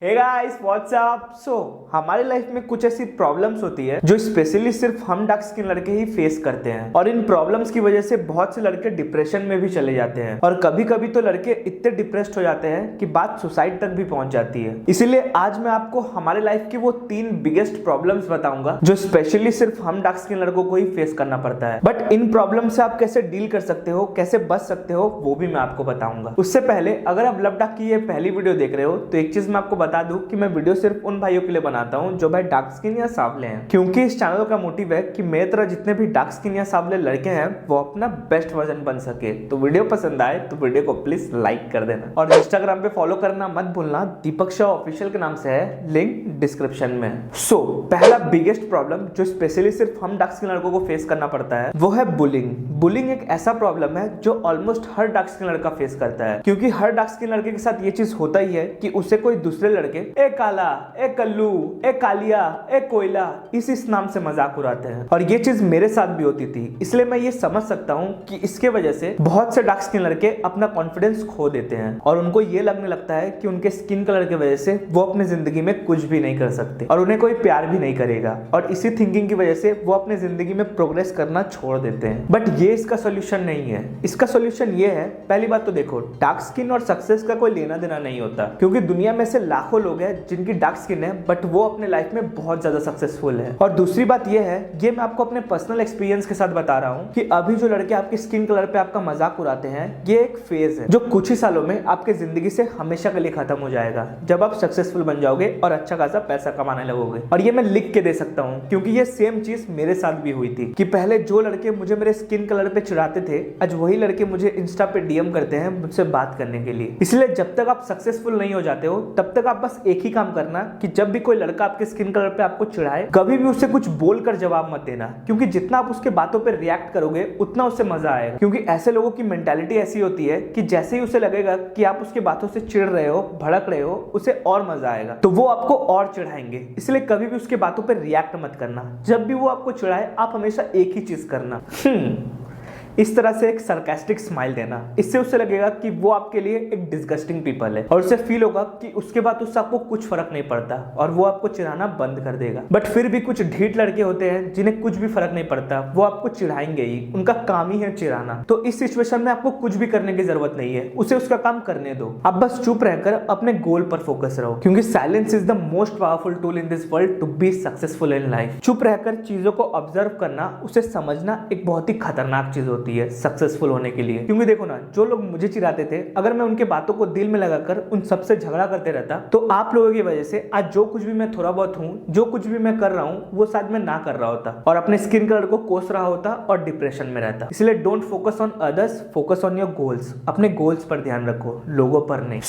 हे guys what's up अप। हमारी life में कुछ ऐसी प्रॉब्लम्स होती है जो स्पेशली सिर्फ हम डार्क स्किन लड़के ही फेस करते हैं, और इन प्रॉब्लम्स की वजह से बहुत से लड़के डिप्रेशन में भी चले जाते हैं, और कभी कभी तो लड़के इतने डिप्रेस्ड हो जाते हैं कि बात सुसाइड तक भी पहुंच जाती है। इसीलिए आज मैं आपको हमारे लाइफ की वो 3 बिगेस्ट प्रॉब्लम्स बताऊंगा जो स्पेशली सिर्फ हम डार्क स्किन लड़कों को ही फेस करना पड़ता है। बट इन प्रॉब्लम से आप कैसे डील कर सकते हो, कैसे बच सकते हो, वो भी मैं आपको बताऊंगा। उससे पहले अगर आप लब डार्क की ये पहली वीडियो देख रहे हो तो एक चीज मैं आपको बता दूं कि मैं वीडियो सिर्फ उन भाइयों के लिए बनाता हूं जो भाई डार्क स्किन या सांवले हैं, क्योंकि इस चैनल का मोटिव है कि मेरे तरह जितने भी डार्क स्किन या सांवले लड़के हैं वो अपना बेस्ट वर्जन बन सके। तो वीडियो पसंद आए तो वीडियो को प्लीज लाइक कर देना, और इंस्टाग्राम पे फॉलो करना मत भूलना, दीपक शाह ऑफिशियल के नाम से है, लिंक डिस्क्रिप्शन में। पहला बिगेस्ट प्रॉब्लम जो स्पेशली सिर्फ हम डार्क स्किन लड़कों को फेस करना पड़ता है वो है बुलिंग। बुलिंग एक ऐसा प्रॉब्लम है जो ऑलमोस्ट हर डार्क स्किन लड़का फेस करता है, क्योंकि हर डार्क स्किन लड़के के साथ ये चीज होता ही है कि उसे कोई दूसरे लड़के ए काला, ए कल्लू, ए कालिया, ए कोयला इस नाम से मजाक उड़ाते हैं, और ये चीज मेरे साथ भी होती थी। इसलिए मैं ये समझ सकता हूँ कि इसके वजह से बहुत से डार्क स्किन लड़के अपना कॉन्फिडेंस खो देते हैं, और उनको ये लगने लगता है कि उनके स्किन कलर की वजह से वो अपने जिंदगी में कुछ भी नहीं कर सकते और उन्हें कोई प्यार भी नहीं करेगा, और इसी थिंकिंग की वजह से वो अपने जिंदगी में प्रोग्रेस करना छोड़ देते हैं। बट ये इसका सोल्यूशन नहीं है। इसका सोल्यूशन ये है, पहली बात तो देखो, डार्क स्किन और सक्सेस का कोई लेना देना नहीं होता, क्योंकि दुनिया में से लाखों लोग हैं जिनकी डार्क स्किन है बट वो अपने लाइफ में बहुत ज्यादा सक्सेसफुल है। और दूसरी बात ये है, ये मैं आपको अपने पर्सनल एक्सपीरियंस के साथ बता रहा हूँ कि अभी जो लड़के आपकी स्किन कलर पे आपका मजाक उड़ाते हैं, ये एक फेज है जो कुछ ही सालों में आपके जिंदगी से हमेशा के लिए खत्म हो जाएगा, जब आप सक्सेसफुल बन जाओगे और अच्छा खासा पैसा कमाने लगोगे। और ये मैं लिख के दे सकता हूँ, क्योंकि ये सेम चीज मेरे साथ भी हुई थी कि पहले जो लड़के मुझे मेरे स्किन कलर पे चिढ़ाते थे, आज वही लड़के मुझे इंस्टा पे डीएम करते हैं मुझसे बात करने के लिए। इसलिए जब तक आप सक्सेसफुल नहीं हो जाते हो तब तक आप बस एक ही काम करना कि जब भी कोई लड़का आपके स्किन कलर पे आपको चिढ़ाए, कभी भी उससे कुछ बोलकर जवाब मत देना, क्योंकि जितना आप उसके बातों पे रिएक्ट करोगे उतना उससे मजा आएगा। क्योंकि ऐसे लोगों की मेंटालिटी ऐसी होती है कि जैसे ही उसे लगेगा कि आप उसकी बातों से चिढ़ रहे हो, भड़क रहे हो, उसे और मजा आएगा, तो वो आपको और चिढ़ाएंगे। इसलिए कभी भी उसके बातों पे रिएक्ट मत करना। जब भी वो आपको चिढ़ाए आप हमेशा एक ही चीज करना, इस तरह से एक सरकास्टिक स्माइल देना। इससे उसे लगेगा कि वो आपके लिए एक डिस्गस्टिंग पीपल है, और उसे फील होगा कि उसके बाद उससे आपको कुछ फर्क नहीं पड़ता, और वो आपको चिढ़ाना बंद कर देगा। बट फिर भी कुछ ढीठ लड़के होते हैं जिन्हें कुछ भी फर्क नहीं पड़ता, वो आपको चिढ़ाएंगे ही, उनका काम ही है चिढ़ाना। तो इस सिचुएशन में आपको कुछ भी करने की जरूरत नहीं है, उसे उसका काम करने दो। आप बस चुप रहकर अपने गोल पर फोकस रहो, क्योंकि silence is the most powerful tool in this world to be successful in life. चुप रहकर चीजों को ऑब्जर्व करना, उसे समझना एक बहुत ही खतरनाक चीज होती है सक्सेसफुल होने के लिए। क्योंकि देखो ना, जो लोग मुझे चिढ़ाते थे, अगर मैं उनके बातों को दिल में लगाकर उन सबसे झगड़ा करते रहता तो आप लोगों की वजह से आज जो कुछ भी मैं थोड़ा बहुत हूँ, जो कुछ भी मैं कर रहा हूँ, वो शायद मैं ना कर रहा होता और अपने स्किन कलर को कोस रहा होता और डिप्रेशन में रहता। इसलिए don't focus on others, focus on your goals. अपने गोल्स पर ध्यान रखो, लोगों पर नहीं।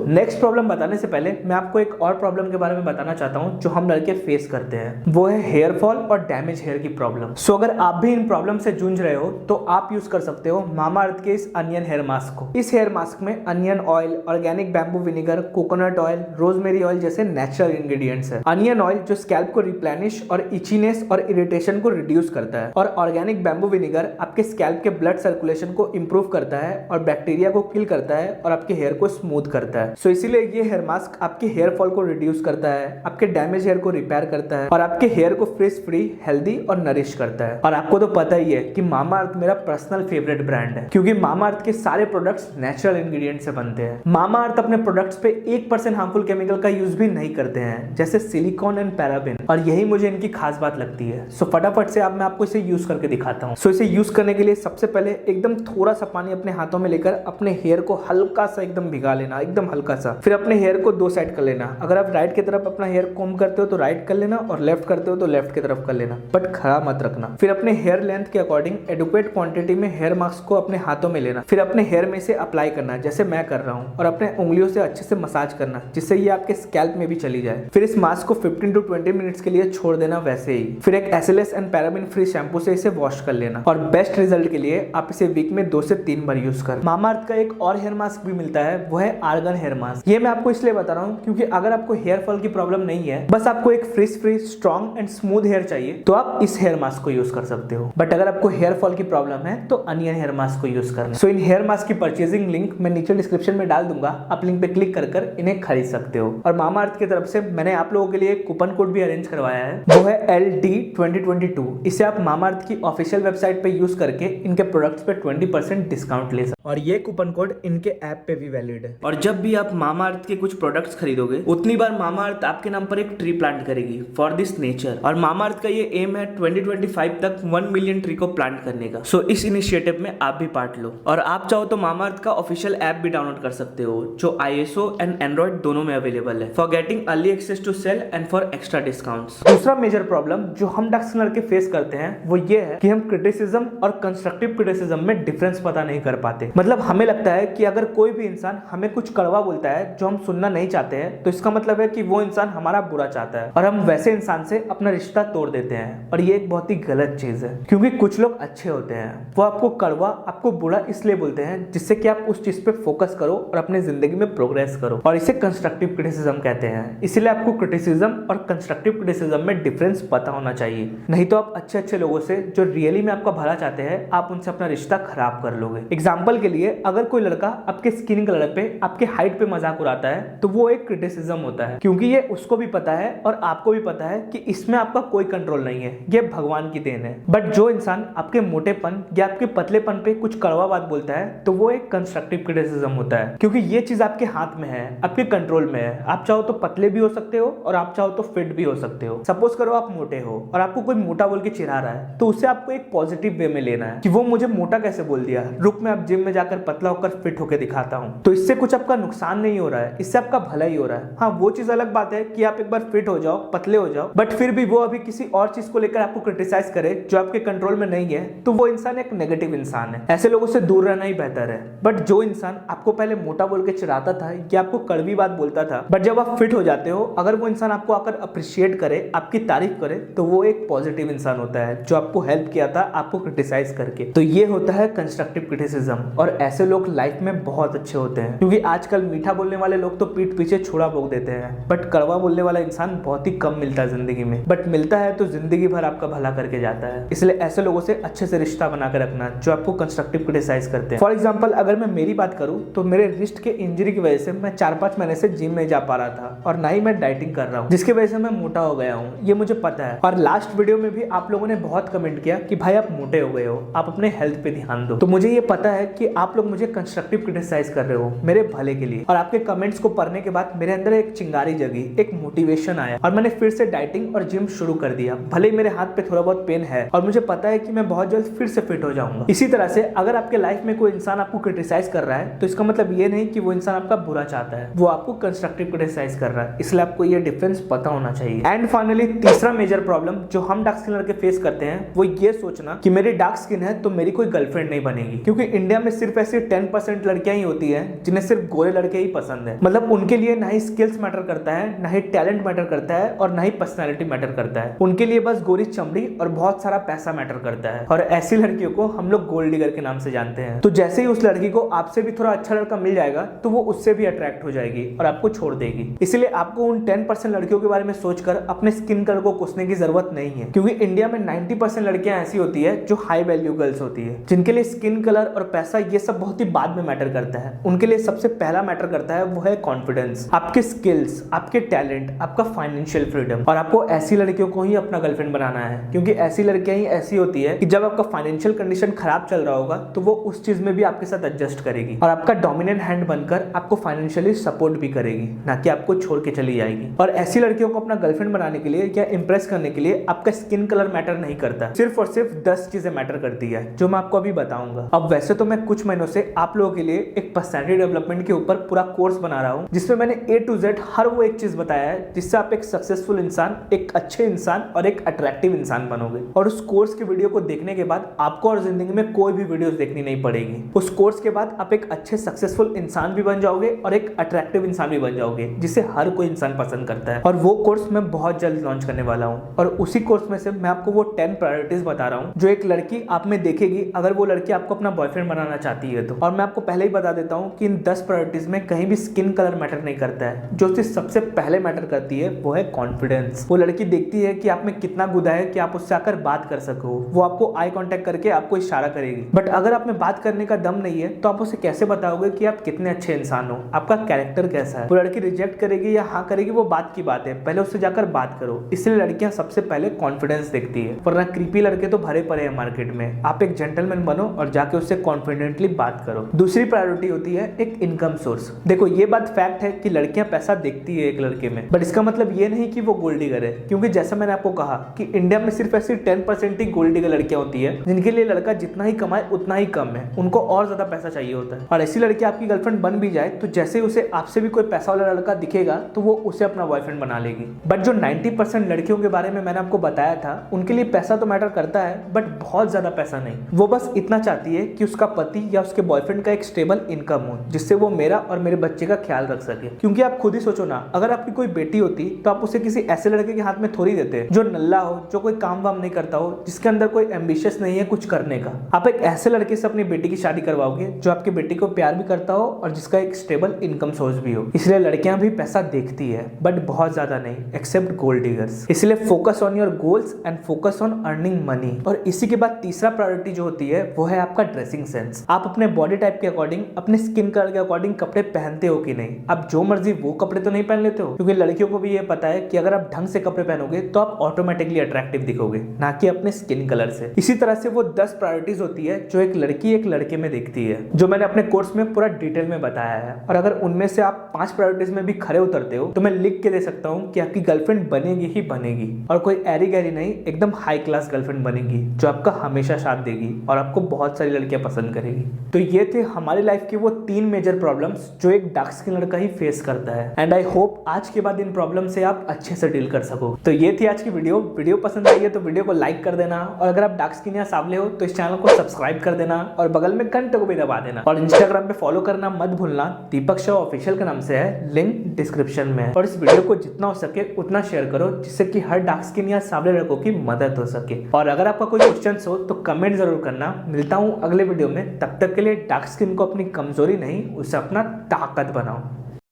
नेक्स्ट प्रॉब्लम बताने से पहले मैं आपको एक और प्रॉब्लम के बारे में बताना चाहता हूँ जो हम लड़के फेस करते हैं, वो है हेयर फॉल और डैमेज हेयर की प्रॉब्लम। अगर आप भी इन प्रॉब्लम से जूझ रहे हो तो आप यूज कर सकते हो मामाअर्थ के इस अनियन हेयर मास्क को। इस हेयर मास्क में onion oil, organic bamboo vinegar, coconut oil, rosemary oil जैसे नेचुरल इंग्रेडिएंट्स है। अनियन ऑयल जो स्कैल्प को रिप्लेनिश और इचीनेस और इरिटेशन को रिड्यूस करता है, और ऑर्गेनिक बैम्बू विनेगर आपके स्कैल्प के ब्लड सर्कुलेशन को इंप्रूव करता है और बैक्टीरिया को किल करता है और आपके हेयर को स्मूथ करता है। इसीलिए ये हेयर मास्क आपके हेयर फॉल को रिड्यूस करता है, आपके डैमेज हेयर को रिपेयर करता है, और आपके हेयर को फ्रिज फ्री, हेल्दी और नरिश करता है। और आपको तो पता ही है कि मामाअर्थ मेरा पर्सनल फेवरेट ब्रांड है, क्योंकि मामाअर्थ के सारे प्रोडक्ट्स नेचुरल इंग्रेडिएंट से बनते हैं। मामाअर्थ अपने प्रोडक्ट्स पे 1% हार्मफुल केमिकल का यूज भी नहीं करते हैं, जैसे सिलिकॉन एंड पैराबेन, और यही मुझे इनकी खास बात लगती है। फटाफट से अब मैं आपको इसे यूज करके दिखाता हूँ। इसे यूज करने के लिए सबसे पहले एकदम थोड़ा सा पानी अपने हाथों में लेकर अपने हेयर को हल्का सा एकदम भिगा लेना, एकदम हल्का सा। फिर अपने हेयर को 2 साइड कर लेना। अगर आप राइट की तरफ अपना हेयर कोम करते हो तो राइट कर लेना, और लेफ्ट करते हो तो लेफ्ट की तरफ कर लेना, बट खड़ा मत रखना। फिर अपने हेयर लेंथ के अकॉर्डिंग एडुक्वेट क्वांटिटी में हेयर मास्क को अपने हाथों में लेना, फिर अपने हेयर में से अप्लाई करना जैसे मैं कर रहा हूँ, और अपने उंगलियों से अच्छे से मसाज करना जिससे ये आपके स्कैल्प में भी चली जाए। फिर इस मास्क को 15 to 20 मिनट्स के लिए छोड़ देना वैसे ही। फिर एक SLS and paraben free shampoo से इसे वॉश कर लेना, और बेस्ट रिजल्ट के लिए आप इसे वीक में 2 से 3 बार यूज कर। मामाअर्थ का एक और हेयर मास्क भी मिलता है, वो है आर्गन हेयर मास्क। ये मैं आपको इसलिए बता रहा हूँ क्योंकि अगर आपको हेयर फॉल की प्रॉब्लम नहीं है, बस आपको एक frizz free, strong and smooth hair चाहिए, तो आप इस हेयर मास्क को यूज कर सकते हो। बट अगर आपको हेयर फॉल की प्रॉब्लम है हैं तो अनियन हेयर मास्क को यूज करना। सो इन हेयर मास्क की परचेजिंग लिंक मैं नीचे डिस्क्रिप्शन में डाल दूंगा, आप लिंक पे क्लिक कर इन्हें खरीद सकते हो। और मामाअर्थ की तरफ से मैंने आप लोगों के लिए एक कूपन कोड भी अरेंज करवाया है, वो है LD2022। इसे आप मामाअर्थ की ऑफिशियल वेबसाइट पे यूज करके इनके प्रोडक्ट्स पे 20% डिस्काउंट ले सकते हैं और ये कूपन कोड इनके ऐप पे भी वैलिड है। और जब भी आप मामाअर्थ के कुछ प्रोडक्ट्स खरीदोगे उतनी बार मामाअर्थ आपके नाम पर एक ट्री प्लांट करेगी फॉर दिस नेचर। और मामाअर्थ का ये एम है 2025 तक 1 मिलियन ट्री को प्लांट करने का। सो इस इनिशिएटिव में आप भी पार्ट लो। और आप चाहो तो मामाअर्थ का ऑफिशियल ऐप भी डाउनलोड कर सकते हो, जो ISO एंड एंड्रॉइड दोनों में अवेलेबल है, for getting early access to sale and for extra discounts. दूसरा मेजर प्रॉब्लम जो हम डक्स लड़के फेस करते हैं वो ये है कि हम क्रिटिसिज्म और कंस्ट्रक्टिव क्रिटिसिज्म में डिफरेंस पता नहीं कर पाते। मतलब हमें लगता है कि अगर कोई भी इंसान हमें कुछ कड़वा बोलता है जो हम सुनना नहीं चाहते हैं तो इसका मतलब है कि वो इंसान हमारा बुरा चाहता है और हम वैसे इंसान से अपना रिश्ता तोड़ देते हैं। और ये एक बहुत ही गलत चीज है, क्योंकि कुछ लोग अच्छे होते हैं, वो आपको कड़वा, आपको बुरा इसलिए बोलते हैं जिससे कि आप उस चीज पे फोकस करो और अपनी जिंदगी में प्रोग्रेस करो, और इसे कंस्ट्रक्टिव क्रिटिसिज्म कहते हैं। इसलिए आपको क्रिटिसिज्म और कंस्ट्रक्टिव क्रिटिसिज्म में डिफरेंस पता होना चाहिए, नहीं तो आप अच्छे अच्छे लोगों से जो रियली में आपका भला चाहते हैं आप उनसे अपना रिश्ता खराब कर लोगे। एग्जाम्पल के लिए, अगर कोई लड़का आपके स्किन कलर पे, आपके हाइट पे मजाक उड़ाता है तो वो एक क्रिटिसिज्म होता है, क्योंकि ये उसको भी पता है और आपको भी पता है कि इसमें आपका कोई कंट्रोल नहीं है, ये भगवान की देन है। बट जो इंसान आपके मोटेपन या आपके पतलेपन पे कुछ कड़वा बात बोलता है तो वो एक कंस्ट्रक्टिव क्रिटिसिज्म होता है, क्योंकि ये चीज आपके हाथ में है, आपके कंट्रोल में है। आप चाहो तो पतले भी हो सकते हो और आप चाहो तो फिट भी हो सकते हो। सपोज करो आप मोटे हो और आपको कोई मोटा बोल के चिढ़ा रहा है तो उसे आपको एक पॉजिटिव वे में लेना है कि वो मुझे मोटा कैसे बोल दिया, रुक मैं अब जिम में जाकर पतला होकर फिट होकर दिखाता हूँ। तो इससे कुछ आपका नुकसान नहीं हो रहा है, इससे आपका भला ही हो रहा है। हाँ, वो चीज अलग बात है कि आप एक बार फिट हो जाओ, पतले हो जाओ, बट फिर भी वो अभी किसी और चीज को लेकर आपको क्रिटिसाइज करे जो आपके कंट्रोल में नहीं है तो वो इंसान एक नेगेटिव इंसान है। ऐसे लोगों से दूर रहना ही बेहतर है। बट जो इंसान आपको पहले मोटा बोल के चिढ़ाता था या आपको कड़वी बात बोलता था, बट जब आप फिट हो जाते हो, अगर वो इंसान आपको आकर अप्रिशिएट करे, आपकी तारीफ करे, तो वो एक पॉजिटिव इंसान होता है जो आपको हेल्प किया था आपको क्रिटिसाइज करके। तो ये होता है कंस्ट्रक्टिव क्रिटिसिज्म। और ऐसे लोग लाइफ में बहुत अच्छे होते हैं, क्योंकि आजकल मीठा बोलने वाले लोग तो पीठ पीछे छोड़ा बोक देते हैं, बट कड़वा बोलने वाला इंसान बहुत ही कम मिलता है जिंदगी में, बट मिलता है तो जिंदगी भर आपका भला करके जाता है। इसलिए ऐसे लोगों से अच्छे से रिश्ता बनाकर रखना जो आपको कंस्ट्रक्टिव क्रिटिसाइज करते हैं। फॉर एग्जाम्पल, अगर मैं मेरी बात करूं तो मेरे रिस्ट के इंजरी की वजह से मैं 4-5 महीने से जिम नहीं जा पा रहा था और ना ही मैं डाइटिंग कर रहा हूं, जिसकी वजह से मैं मोटा हो गया हूं, ये मुझे पता है। और लास्ट वीडियो में भी आप लोगों ने बहुत कमेंट किया कि भाई आप मोटे हो गए हो, आप अपने हेल्थ पे ध्यान दो। तो मुझे ये पता है कि आप लोग मुझे कंस्ट्रक्टिव क्रिटिसाइज कर रहे हो मेरे भले के लिए, और आपके कमेंट्स को पढ़ने के बाद मेरे अंदर एक चिंगारी जगी, एक मोटिवेशन आया और मैंने फिर से डाइटिंग और जिम शुरू कर दिया। भले ही मेरे हाथ पे थोड़ा बहुत पेन है और मुझे पता है कि मैं बहुत जल्द फिर से फिट हो जाऊंगा। इसी तरह से अगर आपके लाइफ में कोई इंसान आपको क्रिटिसाइज कर रहा है तो इसका मतलब ये नहीं कि वो इंसान आपका बुरा चाहता है, वो आपको कंस्ट्रक्टिव क्रिटिसाइज कर रहा है। इसलिए आपको ये डिफरेंस पता होना चाहिए। एंड फाइनली तीसरा मेजर प्रॉब्लम जो हम डार्क स्किन लड़के फेस करते हैं वो ये सोचना कि मेरी डार्क स्किन है तो मेरी कोई गर्लफ्रेंड नहीं बनेगी, क्योंकि इंडिया में सिर्फ ऐसी 10% लड़कियां ही होती है जिन्हें सिर्फ गोरे लड़के ही पसंद है। मतलब उनके लिए ना ही स्किल्स मैटर करता है, ना ही टैलेंट मैटर करता है और ना ही पर्सनैलिटी मैटर करता है। उनके लिए बस गोरी चमड़ी और बहुत सारा पैसा मैटर करता है। और ऐसी लड़कियों को हम लोग गोल्ड डिगर के नाम से जानते हैं। तो जैसे ही उस लड़की को आपसे भी थोड़ा अच्छा लड़का मिल जाएगा तो वो उससे भी अट्रैक्ट हो जाएगी और आपको छोड़ देगी। इसलिए आपको उन 10% लड़कियों के बारे में सोचकर अपने स्किन कलर को कोसने की जरूरत नहीं है, क्योंकि इंडिया में 90% लड़कियां ऐसी होती है जो हाई वैल्यू गर्ल्स होती है, जिनके लिए स्किन कलर और पैसा ये सब बहुत ही बाद में मैटर करता है। उनके लिए सबसे पहला मैटर करता है वो है कॉन्फिडेंस, आपके स्किल्स, आपके टैलेंट, आपका फाइनेंशियल फ्रीडम। और आपको ऐसी लड़कियों को ही अपना गर्लफ्रेंड बनाना है, क्योंकि ऐसी लड़कियां ही ऐसी होती है कि जब आपका फाइनेंशियल कंडीशन खराब चल रहा होगा तो वो उस चीज में भी आपके साथ एडजस्ट करेगी और आपका डोमिनेंट हैंड बनकर आपको फाइनेंशियली सपोर्ट भी करेगी, ना कि आपको छोड़ के चली जाएगी। और ऐसी लड़कियों को अपना गर्लफ्रेंड बनाने के लिए या इंप्रेस करने के लिए आपका स्किन कलर मैटर नहीं करता, सिर्फ और सिर्फ 10 चीजें मैटर करती है जो मैं आपको अभी बताऊंगा। अब वैसे तो मैं कुछ महीनों से आप लोगों के लिए एक पर्सनैलिटी डेवलपमेंट के ऊपर पूरा कोर्स बना रहा हूँ, जिसमें मैंने A to Z हर वो एक चीज बताया है जिससे आप एक सक्सेसफुल इंसान, एक अच्छे इंसान और एक अट्रैक्टिव इंसान बनोगे। और उस कोर्स की वीडियो को देखने के बाद आपको और जिंदगी में कोई भी वीडियोस देखनी नहीं पड़ेगी। उस कोर्स के बाद आप एक अच्छे सक्सेसफुल इंसान भी बन जाओगे और एक अट्रैक्टिव इंसान भी बन जाओगे, जिसे हर कोई इंसान पसंद करता है। और वो कोर्स मैं बहुत जल्द लॉन्च करने वाला हूँ और उसी कोर्स में से मैं आपको वो 10 प्रायोरिटीज बता रहा हूँ जो एक लड़की आप में देखेगी अगर वो लड़की आपको अपना बॉयफ्रेंड बनाना चाहती है तो। और मैं आपको पहले ही बता देता हूँ कि इन 10 प्रायोरिटीज में कहीं भी स्किन कलर मैटर नहीं करता है। जो चीज सबसे पहले मैटर करती है वो है कॉन्फिडेंस। वो लड़की देखती है कि आप में कितना गुदा है कि आप उससे आकर बात कर सको, वो आपको आई कांटेक्ट करके आपको इशारा करेगी। बट अगर आप में बात करने का दम नहीं है तो आप उसे कैसे बताओगे कि आप कितने अच्छे इंसान हो, आपका कैरेक्टर कैसा है। वो लड़की रिजेक्ट करेगी या हाँ करेगी वो बात की बात है, पहले उससे जाकर बात करो। इसलिए लड़कियां सबसे पहले कॉन्फिडेंस देखती है, वरना क्रीपी लड़के तो भरे पड़े हैं मार्केट में। आप एक जेंटलमैन बनो और जाके उससे कॉन्फिडेंटली बात करो। दूसरी प्रायोरिटी होती है एक इनकम सोर्स। देखो ये बात फैक्ट है कि लड़कियां पैसा देखती है एक लड़के में, बट इसका मतलब ये नहीं कि वो गोल्ड डिगर है। क्योंकि जैसा मैंने आपको कहा कि इंडिया में सिर्फ ऐसी 10% ही गोल्ड डिगर लड़कियां होती है जिनके लिए लड़का जितना ही कमाए उतना ही कम है, उनको और ज्यादा पैसा चाहिए होता है। और ऐसी लड़की आपकी गर्लफ्रेंड बन भी जाए तो जैसे उसे आपसे भी कोई पैसा वाला लड़का दिखेगा तो वो उसे अपना बॉयफ्रेंड बना लेगी। बट जो 90% लड़कियों के बारे में मैंने आपको बताया था, उनके लिए पैसा तो मैटर करता है बट बहुत ज्यादा पैसा नहीं। वो बस इतना चाहती है कि उसका पति या उसके बॉयफ्रेंड का एक स्टेबल इनकम हो, जिससे वो मेरा और मेरे बच्चे का ख्याल रख सके। क्योंकि आप खुद ही सोचो ना, अगर आपकी कोई बेटी होती तो आप उसे किसी ऐसे लड़के के हाथ में थोड़ी देते जो नल्ला हो, जो कोई काम वाम नहीं करता हो, जिसके अंदर कोई एम्बिशियस नहीं है कुछ करने का। आप एक ऐसे लड़के से अपनी बेटी की शादी करवाओगे जो आपकी बेटी को प्यार भी करता हो और जिसका एक स्टेबल इनकम सोर्स भी हो। इसलिए लड़कियां भी पैसा देखती है बट बहुत ज्यादा नहीं, एक्सेप्ट गोल्ड डिगर्स। इसलिए focus on your goals and focus on earning money. और इसी के बाद तीसरा प्रायोरिटी जो होती है वो है आपका ड्रेसिंग सेंस। आप अपने बॉडी टाइप के अकॉर्डिंग, अपने स्किन कलर के अकॉर्डिंग कपड़े पहनते हो कि नहीं। आप जो मर्जी वो कपड़े तो नहीं पहन लेते हो, क्योंकि लड़कियों को भी ये पता है कि अगर आप ढंग से कपड़े पहनोगे तो आप ऑटोमेटिकली अट्रैक्टिव दिखोगे, ना कि अपने स्किन कलर से। इसी तरह से वो 10 प्रायोरिटीज होती है जो एक लड़की एक लड़के में देखती है, जो मैंने अपने कोर्स में पूरा डिटेल में बताया है। और अगर उनमें से आप 5 प्रायोरिटीज में भी खरे उतरते हो तो मैं लिख के दे सकता हूँ कि आपकी गर्लफ्रेंड बनेगी ही बनेगी। और कोई ऐरी गैरी नहीं, एकदम हाई क्लास गर्लफ्रेंड बनेगी जो आपका हमेशा साथ देगी और आपको बहुत सारी लड़कियां पसंद करेगी। तो ये थे हमारी लाइफ के वो 3 मेजर प्रॉब्लम्स जो एक डार्क स्किन लड़का ही फेस करता है। एंड आई होप आज के बाद इन प्रॉब्लम से आप अच्छे से डील कर सको। तो ये थी आज की वीडियो पसंद आई है तो वीडियो को लाइक कर देना, और अगर आप डार्क स्किन या सांवले हो तो इस चैनल को सब्सक्राइब कर देना और बगल में घंटे को भी दबा देना। और इंस्टाग्राम पे फॉलो करना मत भूलना, दीपक शो ऑफिशियल के नाम से है, लिंक डिस्क्रिप्शन में है। और इस वीडियो को जितना हो सके उतना शेयर करो, जिससे कि हर डार्क स्किन या सांवले लड़कों की मदद हो सके। और अगर आपका कोई क्वेश्चन हो तो कमेंट जरूर करना। मिलता हूँ अगले वीडियो में, तब तक के लिए डार्क स्किन को अपनी कमजोरी नहीं, उसे अपना ताकत बनाओ।